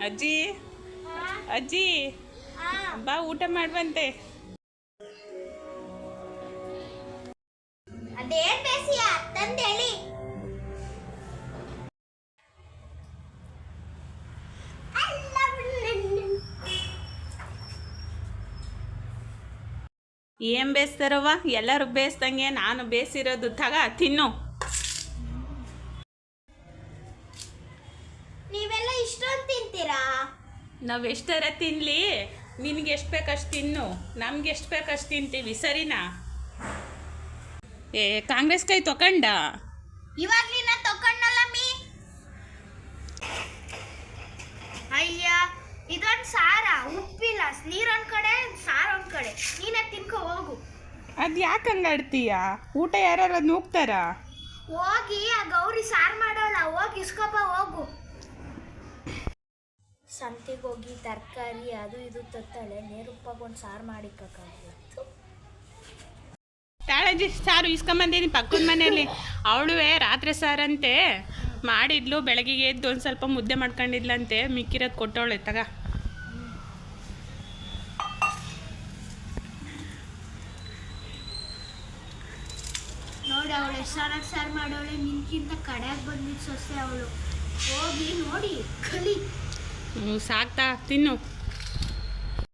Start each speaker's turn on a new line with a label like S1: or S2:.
S1: ಅಜ್ಜಿ ಅಜ್ಜಿ ಬಾ ಊಟ ಮಾಡುವಂತೆ.
S2: ಅದೇನ್ ಬೇಸಿಯ ತಂದೇಳಿ.
S1: ಏನ್ ಬೇಯಿಸ್ತಾರವ್ವ? ಎಲ್ಲರೂ ಬೇಯಿಸ್ದಂಗೆ ನಾನು ಬೇಯಿಸಿರೋದು ತಗ ತಿನ್ನು.
S2: ನೀವೆಲ್ಲ ಇಷ್ಟೊಂದು ತಿಂತೀರಾ?
S1: ನಾವು ಎಷ್ಟರ ತಿನ್ನಲಿ, ನಿನಗೆ ಎಷ್ಟು ಬೇಕಷ್ಟು ತಿನ್ನು, ನಮ್ಗೆ ಎಷ್ಟು ಬೇಕಷ್ಟು ತಿಂತೀವಿ, ಸರಿನಾ? ಏ ಕಾಂಗ್ರೆಸ್ ಕೈ ತಗೊಂಡ
S2: ಇವಾಗ್ಲಿನ ತಕೊಂಡಲ್ಲ ಮೀ. ಅಯ್ಯ ಇದೊಂದು ಸಾರ, ಉಪ್ಪಿಲ್ಲ, ನೀರೊಂದ್ ಕಡೆ ಸಾರ ಒಂದ್ ಕಡೆ, ನೀನೇ ತಿನ್ಕೊ ಹೋಗು.
S1: ಅದು ಯಾಕೆ ಹಂಗಾಡ್ತೀಯ? ಊಟ ಯಾರು ನೂಗ್ತಾರ?
S2: ಹೋಗಿ ಆ ಗೌರಿ ಸಾರು ಮಾಡೋಲ್ಲ, ಹೋಗಿ ಇಸ್ಕೊಬ ಹೋಗು. ಸಂತೆಗೆ ಹೋಗಿ ತರಕಾರಿ ಅದು ಇದು ತತ್ತಾಳೆ, ನೇರುಪ್ಪಾಗೊಂಡು ಸಾರು ಮಾಡಿಕ್ಕಾಗತ್ತು.
S1: ತಾಳಜ್ಜಿ ಸಾರು ಇಸ್ಕೊಂಬಂದಿನಿ ಪಕ್ಕದ ಮನೆಯಲ್ಲಿ. ಅವಳುವೆ ರಾತ್ರಿ ಸಾರಂತೆ ಮಾಡಿದ್ಲು, ಬೆಳಗ್ಗೆಗೆ ಎದ್ದು ಒಂದು ಸ್ವಲ್ಪ ಮುದ್ದೆ ಮಾಡ್ಕೊಂಡಿದ್ಲಂತೆ, ಮಿಕ್ಕಿರೋದು ಕೊಟ್ಟವಳೆ ತಗ.
S2: ನೋಡಿ ಅವಳು ಎಷ್ಟು ಸಾರು ಮಾಡೋಳೆ, ನಿನ್ಕಿಂತ ಕಡೆಯಾಗಿ ಬಂದಿದ್ದು ಸೊಸೆ ಅವಳು. ಹೋಗಿ ನೋಡಿ ಕಲಿ.
S1: ಸಾಕ್ತಾ ತಿನ್ನು.